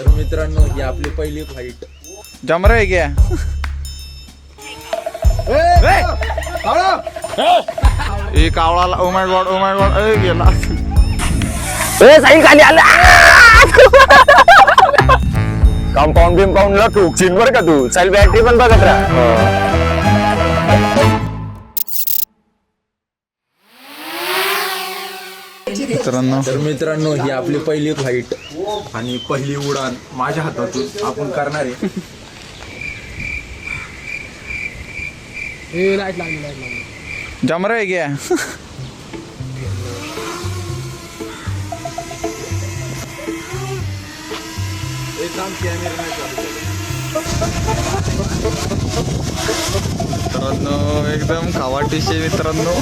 तर मित्रांनो ही आपली पहिली फ्लाईट. जम रहा है क्या? ए कावळाला ओ माय गॉड ए गेला. साईन खाली आला. कंपाऊंडला ठोकशील बरं का तू. चल बॅटरी पण बघत राहा. तर मित्रांनो ही आपली पहिली फ्लाईट आणि पहिली उडान माझ्या हातातून आपण करणार आहे. जम रहा है क्या? मित्रांनो एकदम खावाटीशी मित्रांनो.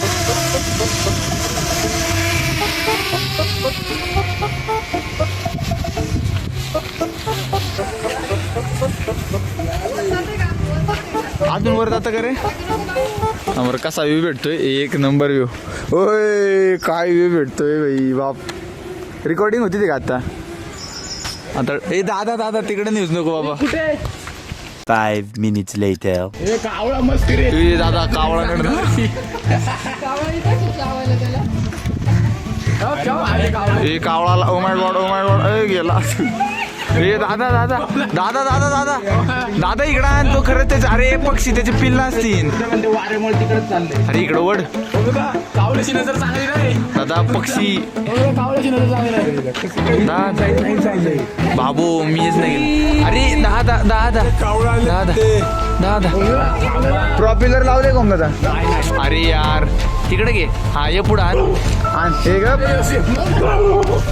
अजून वर जातं का रे? आम्हाला कसा व्ह्यू भेटतोय? एक नंबर व्ह्यू. ओय काय व्ह्यू भेटतोय भाई बाप. रिकॉर्डिंग होती ते का आता? ए दादा तिकडे न्यूज नको बाबा. 5 minutes later. ए दादा कावळा ए कावळाला ओ माय गॉड ए गेला. ए दादा इकडं आण. तो खरंच त्याचे अरे पक्षी त्याचे पिल्ला असतील. अरे इकडं वड दादा पक्षी. बाबू मीच नाही. अरे दादा प्रॉपिलर लावले कोण दादा? अरे यार तिकडे घे. हा ये पुढं आण. हे ग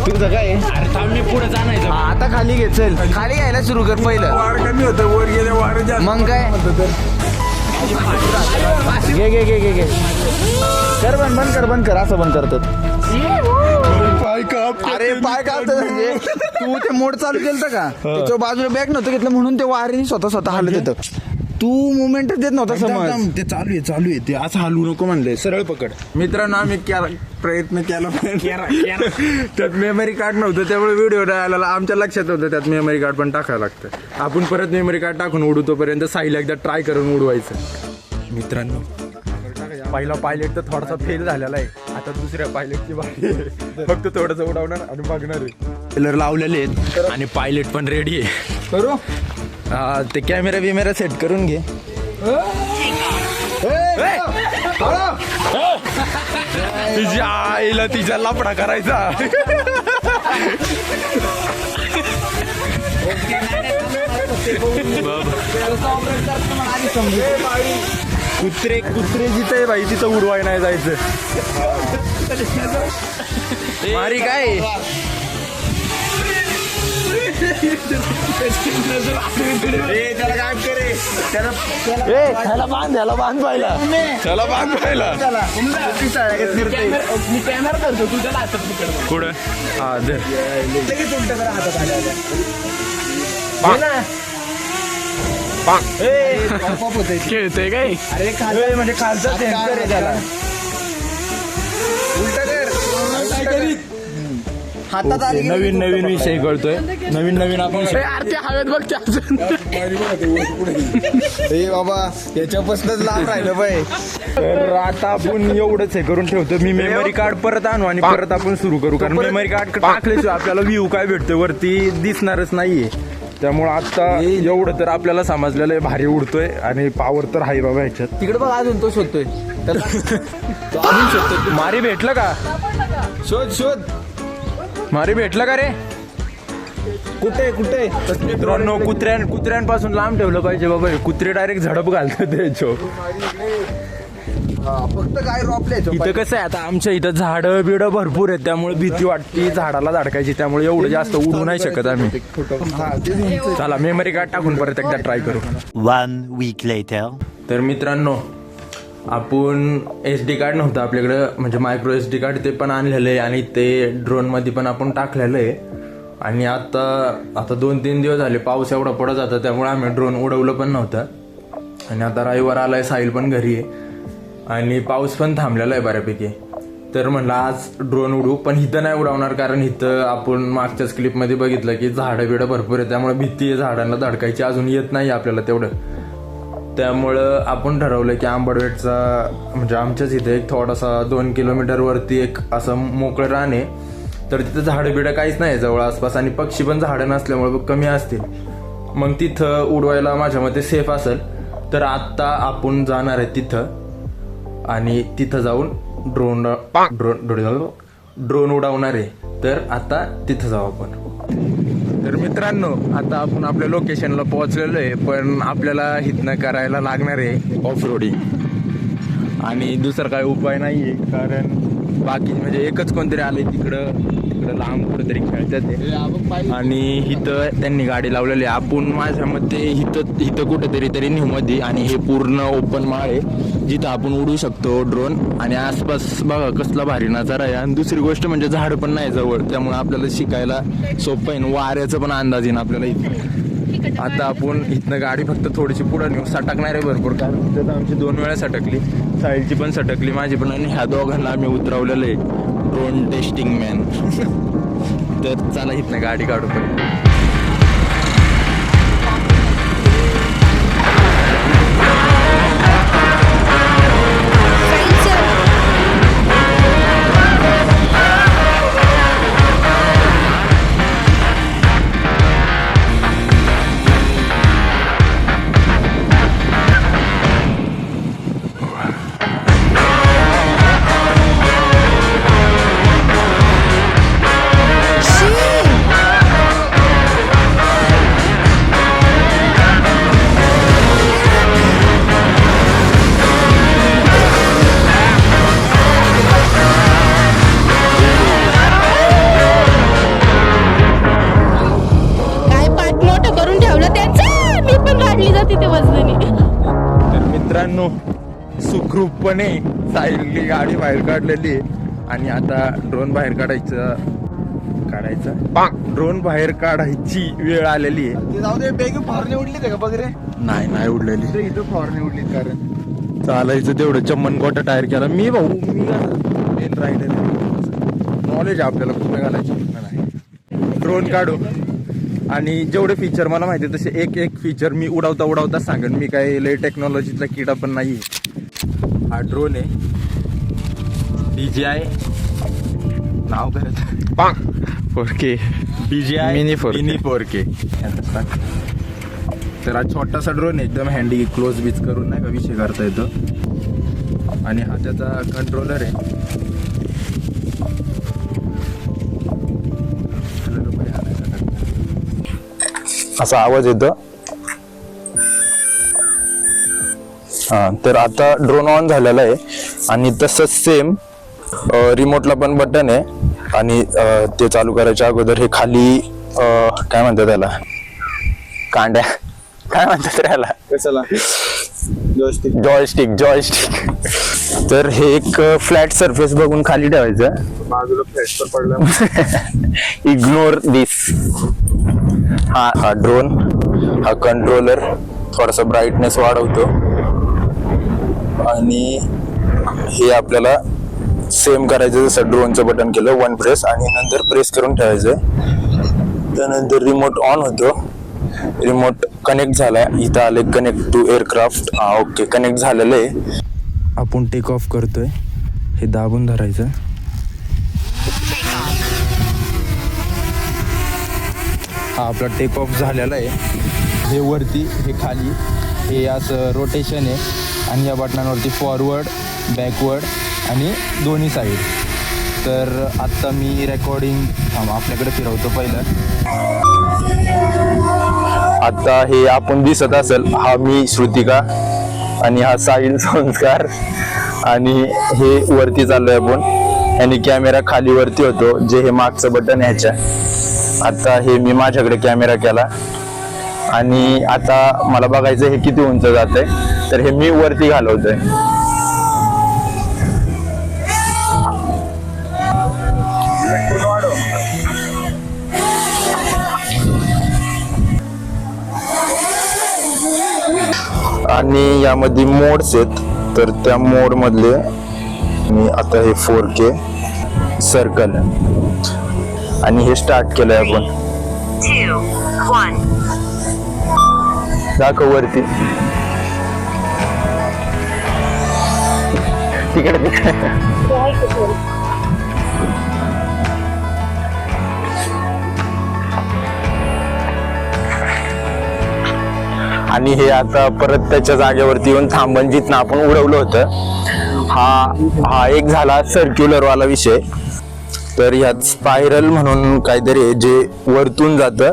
तुझं काय? मी पुढे जाणार. हा आता खाली घे. चल खाली घ्यायला सुरू कर पहिलं. वार कमी होतं वर गेले वार जास्त. मग काय घे बंद कर असं बंद करतात. पाय काप. अरे पाय कापतात म्हणजे तू ते मोड चालू केलं का? त्याच्या बाजूला बॅग नव्हतं घेतलं म्हणून ते वारीने स्वतः हलत येतं. तू मुवमेंट देत नव्हता समज. ते चालू आहे ते असं हलवू नको म्हणले. सरळ पकड. मित्रांनो आम्ही प्रयत्न केला त्यात मेमरी कार्ड नव्हतं त्यामुळे व्हिडिओ आला. आमच्या लक्षात होतं त्यात मेमरी कार्ड पण टाकायला लागतं. आपण परत मेमरी कार्ड टाकून उडू तोपर्यंत साईला एकदा ट्राय करून उडवायचं. मित्रांनो पहिला पायलट तर थोडासा फेल झालेला आहे. आता दुसऱ्या पायलटची बारी आहे. फक्त थोडंसं उडवणार आणि बघणार आहे. टेलर लावलेले आहेत आणि पायलट पण रेडी आहे. करू ते कॅमेरा बिमेरा सेट करून घे. तिच्या आईला तिच्या लफडा करायचा. कुत्रे जिथे भाई तिथं उडवाय नाही जायचं. मारी काय त्याला बांध पाहिला. मी कॅमेरा करतो तुझ्या हातात पकड. कुठं? हा धर. खेळतोय काय? अरे खाली म्हणजे खालचा सेंटर आहे त्याला. हातात आली. नवीन विषय कळतोय. नवीन आपण हवेत बघ. ए बाबा याच्यापासूनच लांब राहिलं पाहिजे. तर आता आपण एवढंच हे करून ठेवतो. मी मेमरी कार्ड परत आणू आणि परत आपण सुरू करू. कारण मेमरी कार्ड टाकल्याशिवाय आपल्याला व्ह्यू काय भेटतोय वरती दिसणारच नाहीये. त्यामुळे आता एवढं तर आपल्याला समजलेलं आहे. भारी उडतोय आणि पावर तर आहे बाबा ह्याच्यात. तिकडे बघ अजून तो शोधतोय. अजून शोधतोय. मारी भेटलं का? शोध मारी भेटलं का रे? कुठे मित्रांनो कुत्र्यांपासून लांब ठेवलं पाहिजे बाबा. कुत्रे डायरेक्ट झडप घालतात त्याच्यावर. फक्त काय रोपले. इथं कसं आहे आता आमच्या इथं झाडं बिडं भरपूर आहेत त्यामुळे भीती वाटते झाडाला धडकायची. त्यामुळे एवढं जास्त उडू नाही शकत आम्ही. चला मेमरी कार्ड टाकून परत एकदा ट्राय करू. 1 week later. तर मित्रांनो आपण SD कार्ड नव्हतं आपल्याकडं म्हणजे मायक्रो SD कार्ड ते पण आणलेलं आहे आणि ते ड्रोनमध्ये पण आपण टाकलेलं आहे. आणि आता 2-3 दिवस झाले पाऊस एवढा पडत होता त्यामुळे आम्ही ड्रोन उडवलं पण नव्हतं. आणि आता रविवार आलाय साहिल पण घरी आहे आणि पाऊस पण थांबलेला आहे बऱ्यापैकी. तर म्हणलं आज ड्रोन उडू, पण इथं नाही उडवणार कारण इथं आपण मागच्याच क्लिपमध्ये बघितलं की झाडं बिडं भरपूर आहे, त्यामुळे भीती आहे झाडांना धडकायची, अजून येत नाही आपल्याला तेवढं. त्यामुळं आपण ठरवलं की आंबडवेटचा म्हणजे आमच्याच इथे एक थोडासा 2 किलोमीटरवरती एक असं मोकळं रान आहे, तर तिथं झाडं बिडं काहीच नाही जवळ आसपास आणि पक्षी पण झाडं नसल्यामुळे कमी असतील, मग तिथं उडवायला माझ्या मते सेफ असेल. तर आत्ता आपण जाणार आहे तिथं आणि तिथं जाऊन ड्रोन उडवणार आहे. तर आता तिथं जाऊ आपण. तर मित्रांनो आता आपण आपल्या लोकेशनला पोहोचलेलो आहे, पण आपल्याला इथनं करायला लागणार आहे ऑफ रोडिंग आणि दुसरा काही उपाय नाही आहे, कारण बाकी म्हणजे एकच कोणतरी आले तिकडं लांब कुठेतरी खेळतात ते आणि इथं त्यांनी गाडी लावलेली आहे. आपण माझ्या मते इथं कुठेतरी तरी न्यूमध्ये आणि हे पूर्ण ओपन माळ आहे जिथं आपण उडू शकतो ड्रोन आणि आसपास बघा कसला भारी नजारा आहे. आणि दुसरी गोष्ट म्हणजे झाड पण नाही जवळ, त्यामुळे आपल्याला शिकायला सोपं आहे, वाऱ्याचं पण अंदाज येईन आपल्याला इथं. आता आपण इथनं गाडी फक्त थोडीशी पुढं नेऊ, सटकणार आहे भरपूर, कारण तिथं आमची 2 वेळा सटकली, साईडची पण सटकली माझी पण, आणि ह्या दोघांना आम्ही उतरवलेलं आहे ड्रोन टेस्टिंग मॅन. तर चला इथनं गाडी काढू पण. मित्रांनो सुखरूपपणे साईडली गाडी बाहेर काढलेली आहे आणि आता ड्रोन बाहेर ड्रोन बाहेर काढायची वेळ आलेली आहे. फॉरने उडली का बघ रे? नाही उडलेली, इथं फॉरने उडली कारण चालायचं तेवढं चम्मन गोटा टायर केला मी राहिलेलं नॉलेज आपल्याला कुठं घालायची नाही. ड्रोन काढू आणि जेवढे फीचर मला माहिती तसे एक फीचर मी उडवता सांगेन. मी काही लय टेक्नॉलॉजीचा किडा पण नाही. हा ड्रोन आहे DJI, नाव करायचं 4K DJI मिनी 4K. तर हा छोटासा ड्रोन आहे, एकदम हँडी, क्लोज बीच करून नाही का विषय करता येतो. आणि हा त्याचा कंट्रोलर आहे. असा आवाज येतो. हा, तर आता ड्रोन ऑन झालेला आहे आणि तसंच सेम रिमोटला पण बटन आहे आणि ते चालू करायच्या अगोदर हे खाली काय म्हणतात त्याला, कांड्या काय म्हणतात त्याला, कशाला जॉयस्टिक. तर हे एक फ्लॅट सरफेस बघून खाली ठेवायचं, बाजूला फ्लॅट तर पडलं. इग्नोर दिस. हा ड्रोन, हा कंट्रोलर थोडासा ब्राईटनेस वाढवतो आणि हे आपल्याला सेम करायचं जसं ड्रोनचं बटन केलं 1 प्रेस आणि नंतर प्रेस करून ठेवायचं. त्यानंतर रिमोट ऑन होतो. रिमोट कनेक्ट झालाय, इथं आले connect to aircraft. Okay, connect झालेलं आहे. आपण टेक ऑफ करतोय, हे दाबून धरायचं. हा आपला टेक ऑफ झालेला आहे. हे वरती, हे खाली, हे असं रोटेशन आहे आणि या बटनांवरती फॉरवर्ड, बॅकवर्ड आणि दोन्ही साईड. तर आत्ता मी रेकॉर्डिंग आपल्याकडे फिरवतो पहिलं. आता हे आपण दिसत असेल, हा मी श्रुतिका आणि हा साहिल संस्कार आणि हे वरती चाललोय आपण. आणि कॅमेरा खाली वरती होतो, जे हे मागचं बटन ह्याच्या. आता हे मी माझ्याकडे कॅमेरा केला आणि आता मला बघायचं हे किती उंच जात आहे, तर हे मी वरती घालवतोय. आणि यामध्ये मोड्स आहेत, तर त्या मोड मधले मी आता हे 4K सर्कल आणि हे स्टार्ट केलंय आपण. 2, 1. दाखव वरती तिकडे आणि हे आता परत त्याच्या जागेवरती येऊन थांबन जिथनं आपण उडवलं होतं. हा एक झाला सर्क्युलर वाला विषय. तर ह्यात स्पायरल म्हणून काहीतरी आहे जे वरतून जातं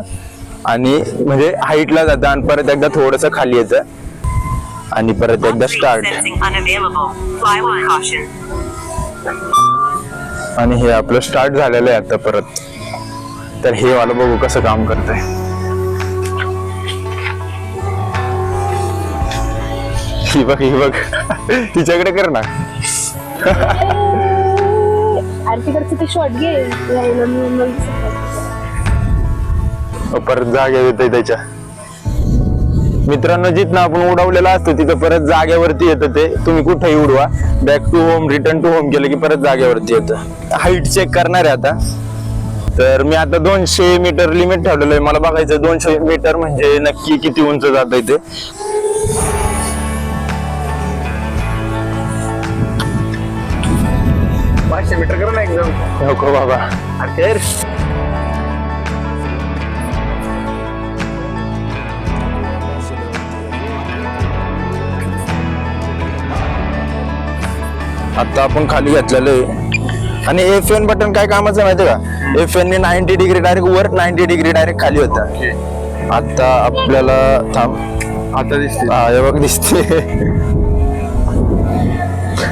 आणि म्हणजे हाईटला जातं आणि परत एकदा थोडस खाली येतं आणि परत एकदा start. Sensing unavailable. Fly with caution. आणि हे आपलं स्टार्ट झालेलं आहे आता परत. तर हे वाला बघू कसं काम करतंय. ही बघ तिच्याकडे कर ना. आरतीकडचं ते शॉर्ट घे यायला मी परत जागे येते त्याच्या. मित्रांनो जिथनं आपण उडवलेला असतो तिथं परत जागेवरती येतं ते. तुम्ही कुठेही उडवा back to home return to home केलं की परत जागेवरती येतं. हाईट चेक करणार आहे आता. तर मी आता 200 मीटर लिमिट ठेवलेलं आहे. मला बघायचं 200 मीटर म्हणजे नक्की किती उंच जात ते. मीटर कर ना एकदम. नको बाबा. आता आपण खाली घेतलेलं आहे आणि FN बटन काय कामाचं माहितीये का. FN ने 90 डिग्री डायरेक्ट वर, 90 डिग्री डायरेक्ट खाली होता. आता आपल्याला थांब. आता दिसते. हा हे बघ दिसते.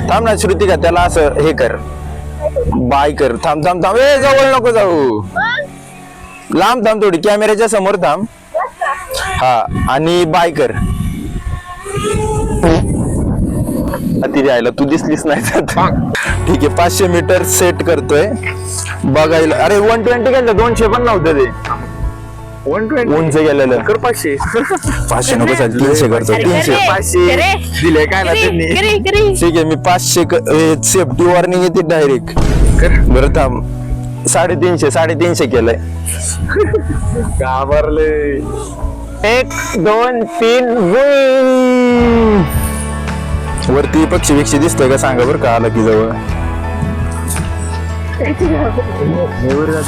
थांब ना श्रुतिका त्याला असं हे कर बाय कर. थांब थांब थांब. ए जवळ नको जाऊ. लांब थांब थोडी कॅमेऱ्याच्या समोर थांब. हा आणि बाय कर. ती जायला तू दिसलीस नाही तर. ठीक आहे 500 मीटर सेट करतोय बघायला. अरे 120 गेलं 200 पण नव्हतं ते. 120 उंच गेलेलं. कर 500. 500 नको चाल 300 करतो. 300 500 दिले काय ना त्यांनी. ठीक आहे मी 500 सेफ्टी वॉर्निंग येते डायरेक्ट. बरं थांब 350 केलंय. घाबरले. 1 2 3 वरती पक्षी बिक्षी दिसतोय का सांगा बरं का आला की जवळ.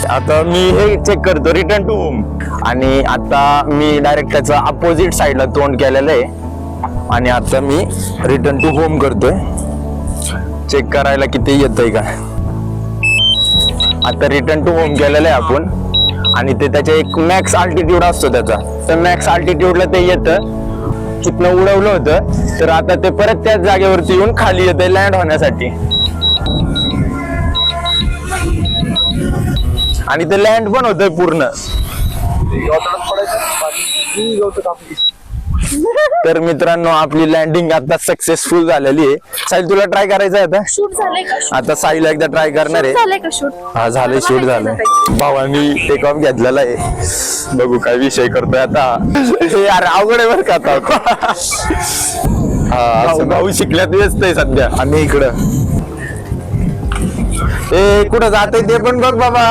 आता मी हे चेक करतो रिटर्न टू होम आणि आता मी डायरेक्ट त्याचा अपोजिट साइडला तोंड केलेलं आहे आणि आता मी रिटर्न टू होम करतोय चेक करायला किती येतंय का. आता रिटर्न टू होम केलेलं आहे आपण आणि ते त्याच्या एक मॅक्स अल्टिट्यूड असतो त्याचा. तर मॅक्स अल्टिट्यूडला ते येतं. तिथनं उडवलं होतं तर आता ते परत त्याच जागेवरती येऊन खाली येतंय लँड होण्यासाठी आणि ते लँड पण होतंय पूर्ण. तर मित्रांनो आपली लँडिंग आता सक्सेसफुल झालेली आहे. साहिल तुला ट्राय करायचं आहे आता. शूट झालंय का. आता साहिल एकदा ट्राय करणार आहे. झालंय का शूट. हा झालंय शूट झालंय. भावानी टेक ऑफ घेतलेला आहे. बघू काय विषय करतोय आता. हे यार अवघड आहे बरं का आता. हा भाऊ शिकल्यात व्यस्त आहे सध्या. आणि इकडं ए कुठं जात ते पण बघ बाबा.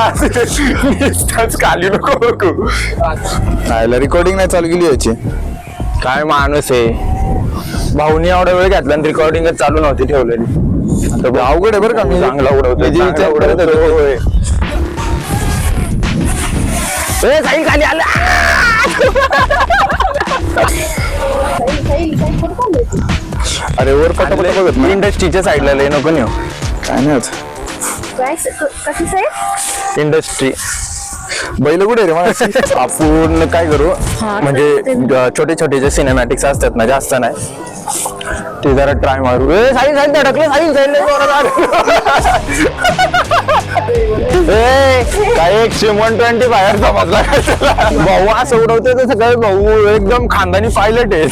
खाली नको बघू. रिकॉर्डिंग नाही चालू केली याची. काय माणूस आहे. भाऊनी एवढा वेळ घेतला आणि रिकॉर्डिंगच चालू नव्हती ठेवलेली. तर अवघड आहे बरं का. मी चांगला उडवतोय. खाली आला. अरे वर पटापट बघत इंडस्ट्रीच्या साईडला लय नको नेऊ. काय नाही होत. कशी साहेब इंडस्ट्री बैल कुठे रे मला. आपण काय करू म्हणजे छोटे छोटे जे सिनेमॅटिक्स असतात ना जास्त नाही ते जरा ट्राय मारू. साई साई धडकलं. काय 120 बाहेर समजला भाऊ असं उडवतोय तसं काय. भाऊ एकदम खानदानी पायलट आहे.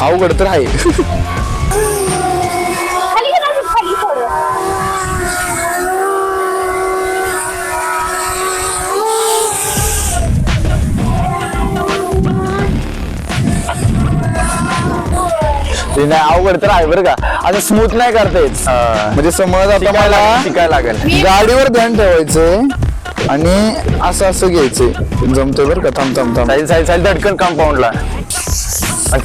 अवघड तर आहे. खाली गेला खाली थोडं. ते नाही अवघड तर आहे बरं का, असं स्मूथ नाही करता येत. म्हणजे समज आता मला शिकायला लागेल. गाडीवर ध्यान ठेवायचंय आणि असं असं घ्यायचंय. जमतंय बरं का. थांब थांब थांब. साईल साईल साईल धडकन कंपाऊंडला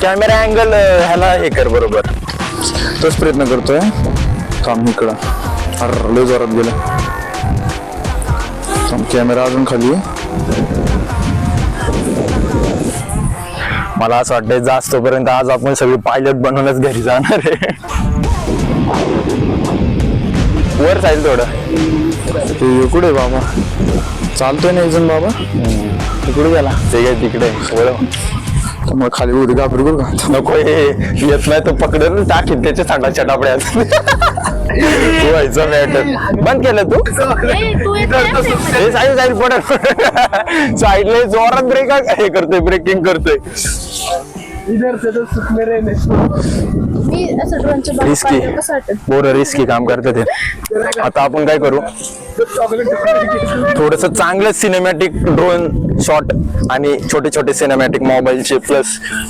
कॅमेरा अँगल ह्याला हे कर बरोबर. तोच प्रयत्न करतोय. थांब इकडं. अरे लय जोरात गेलं. थांब कॅमेरा अजून खाली. मला असं वाटतंय जास्त तोपर्यंत आज आपण सगळी पायलट बनवूनच घरी जाणार आहे. वर जाईल थोडं. हे कुठे बाबा चालतोय ना इथून बाबा. तिकडे गेला ते काय तिकडे मग खाली उडी घाबरू बरं का. नको हे येत नाही तर पकडून टाकीन त्याच्या सांडाच्या डाबड्यात. व्हायचं मॅटर बंद केलं तू. तू हे साईड साईड पडत साईडला जोरात ब्रेक हे करतोय ब्रेकिंग करतोय. मी असं ड्रोनच्या रिस्की कसं वाटत. बोर रिस्की काम करतात ते. आता आपण काय करू थोडस चांगलं सिनेमॅटिक ड्रोन शॉट आणि छोटे छोटे सिनेमॅटिक मोबाईलचे प्लस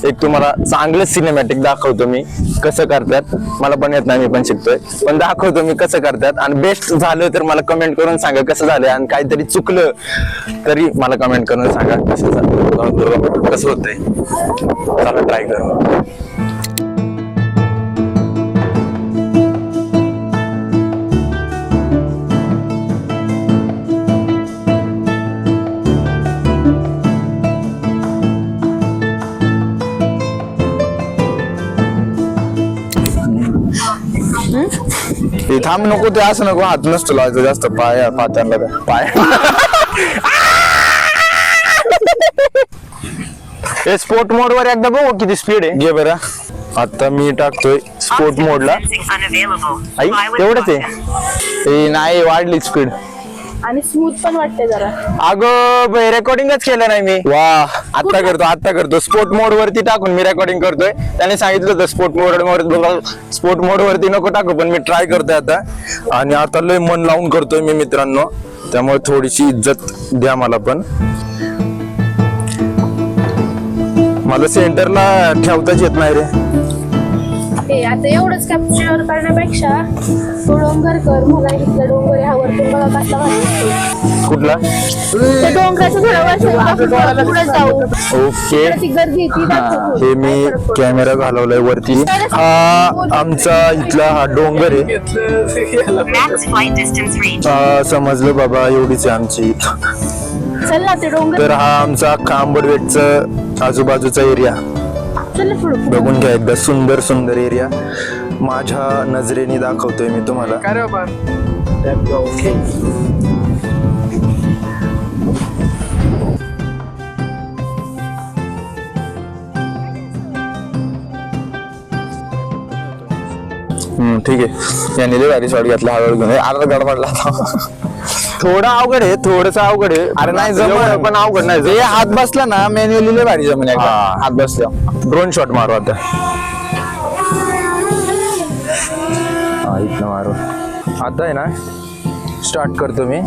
एक तुम्हाला चांगलं सिनेमॅटिक दाखवतो मी कसं करतात. मला पण येत नाही मी पण शिकतोय पण दाखवतो मी कसं करतात. आणि बेस्ट झालं तर मला कमेंट करून सांगा कसं झालं आणि काहीतरी चुकलं तरी मला कमेंट करून सांगा कसं झालं कसं होतंय. चला ट्राय करू. ते थांब नको ते असं नको. हात नसतो लावायचं जास्त पाय पात्यांना पाय. हे स्पोर्ट मोड वर एकदा बघू किती स्पीड आहे. घे बरं. आता मी टाकतोय स्पोर्ट मोडला. Sensing unavailable. I Fly with तेवढंच caution. आहे. ते नाही वाढली स्पीड. आणि स्मूथ पण वाटते जरा. अगं रेकॉर्डिंगच केलं नाही मी. वा आता करतो स्पोर्ट मोड वरती टाकून मी रेकॉर्डिंग करतोय. त्याने सांगितलं होतं स्पोर्ट मोड वरती नको टाकू पण मी ट्राय करतोय आता. आणि आता लय मन लावून करतोय मी मित्रांनो. त्यामुळे थोडीशी इज्जत द्या मला पण. मला सेंटरला ठेवताच येत नाही रे. हे आता एवढंच कॅप्चर करण्यापेक्षा तो डोंगर कर. मला इथला डोंगर आहे, हा वरतून बघा कसला भारी दिसतोय. कुठला त्या डोंगराचं थोडं वर्ष पुढे जाऊ. ओके ती गर्दी ती दाखव. हे मी कॅमेरा घालवलाय वरती. हा आमचा इथला हा डोंगर आहे. Max flight distance reached. समजलं बाबा एवढीच आहे आमची. चल ना ते डोंगर. तर हा आमचा कांबरवेटचा आजूबाजूचा एरिया चल ना पुढं. बघून घ्या एकदा. सुंदर सुंदर एरिया माझ्या नजरेने दाखवतोय मी तुम्हाला. ठीक आहे. याने लय भारी शॉट घेतला हळूहळू घेऊन. अर्धा गड पडला. थोडं अवघड आहे थोडंसं अवघड आहे. अरे नाही एवढं जमत पण अवघड नाही. ते हात बसला ना मॅन्युअली लय भारी जमून एकदा. हा. हात बसल्या. ड्रोन शॉट मारू आता. इथनं मारू. आता आहे ना स्टार्ट करतो मी.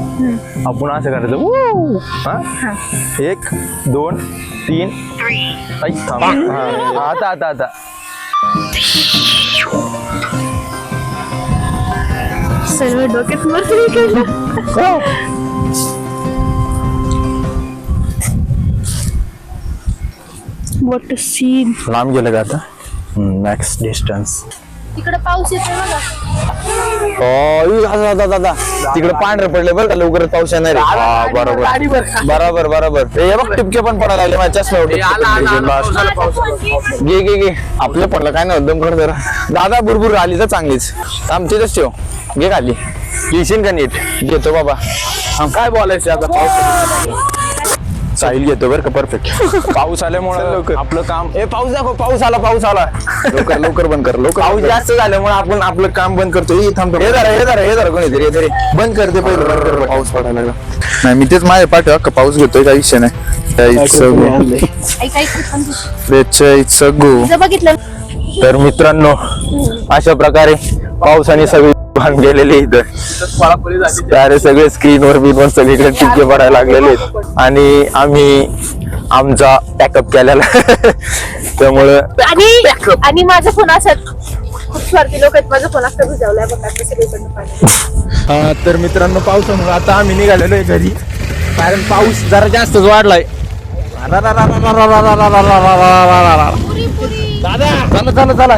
आपण असं करायचं वू. हा? 1 2 3 3, ऐक थांब. हा. आता सर्व डोक्यात मस्ती केलं. What a scene. लांब गेलं का आता. Max distance. तिकडे पाऊस येतोय बघा. तिकडे पांढरे पडले बरं का लवकर पाऊस येणार आहे. हा, बरोबर हे बघ टिपके पण पडायला लागले माझ्या चष्म्यावर. घे आपलं पडलं काय नाही दम कर जरा. दादा बुरबुर आली तर चांगलीच. आमचीच ठेव. घे खाली. येशील का नीट. घेतो बाबा. काय बोलायचं आता. पाऊस साहिल घेतो बरं का. परफेक्ट. पाऊस आल्यामुळे आपलं काम पाऊस दाखव. पाऊस आला. लवकर बंद कर. लवकर. पाऊस जास्त झाल्यामुळे आपण आपलं काम बंद करतो. हे धरा कोणीतरी बंद करते पहिलं. बंद कर. पाऊस पडायला लागला. नाही मी तेच माझ्या पाठवा का पाऊस घेतोय काही विषय नाही. बघितलं. तर मित्रांनो अशा प्रकारे पावसाने सगळी वाहन गेलेले इथं. सगळे स्क्रीनवर बिनवर सगळीकडे टिपके पडायला लागलेले आहेत. आणि आम्ही आमचा पॅकअप केलेला त्यामुळं आणि माझा फोन असत खूप स्वार्थी लोक आहेत, माझा फोन असता भिजवलाय बघा आता सगळीकडनं पाणी. तर मित्रांनो पावसामुळे आता आम्ही निघालेलो आहे घरी, कारण पाऊस जरा जास्तच वाढलाय. चला चला चला.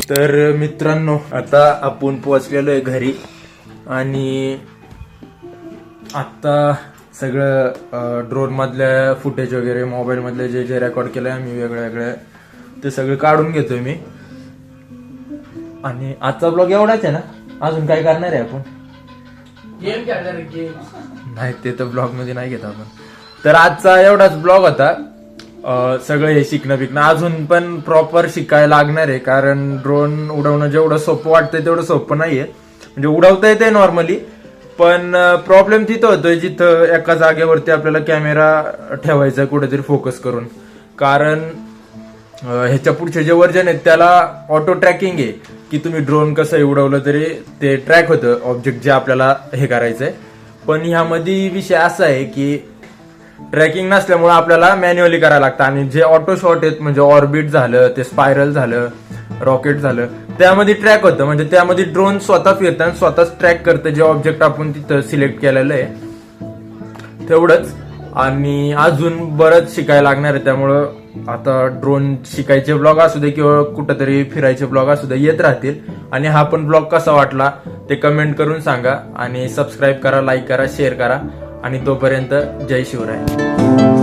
तर मित्रांनो आता आपण पोहोचलेलो आहे घरी आणि आता सगळं ड्रोन मधल्या फुटेज वगैरे मोबाईल मधले जे जे रेकॉर्ड केलंय आम्ही वेगळ्या ते सगळं काढून घेतोय मी. आणि आजचा ब्लॉग एवढाच आहे ना, अजून काय करणार आहे आपण? गेम खेळणार नाही, ते तर ब्लॉग मध्ये नाही घेत आपण. तर आजचा एवढाच ब्लॉग होता. सगळं हे शिकणं बिकणं अजून पण प्रॉपर शिकायला लागणार आहे, कारण ड्रोन उडवणं जेवढं सोपं वाटतंय तेवढं सोपं नाहीये. म्हणजे उडवता येते नॉर्मली, पण प्रॉब्लेम तिथं होतोय जिथं एका जागेवरती आपल्याला कॅमेरा ठेवायचा कुठेतरी फोकस करून. कारण ह्याच्या पुढचे जे वर्जन आहेत त्याला ऑटो ट्रॅकिंग आहे, की तुम्ही ड्रोन कसंही उडवलं तरी ते ट्रॅक होतं ऑब्जेक्ट जे आपल्याला हे करायचंय. पण ह्यामध्ये विषय असा आहे की ट्रॅकिंग नसल्यामुळे आपल्याला मॅन्युअली करायला लागतं. आणि जे ऑटो शॉट आहेत म्हणजे ऑर्बिट झालं, ते स्पायरल झालं, रॉकेट झालं, त्यामध्ये ट्रॅक होतं. म्हणजे त्यामध्ये ड्रोन स्वतः फिरतं आणि स्वतःच ट्रॅक करतं जे ऑब्जेक्ट आपण तिथं सिलेक्ट केलेलं आहे तेवढंच. आणि अजून बरंच शिकायला लागणार आहे, त्यामुळं आता ड्रोन शिकायचे ब्लॉग असू दे किंवा कुठंतरी फिरायचे ब्लॉग असू दे येत राहतील. आणि हा पण ब्लॉग कसा वाटला ते कमेंट करून सांगा आणि सबस्क्राईब करा, लाईक करा, शेअर करा. आणि तोपर्यंत जय शिवराय.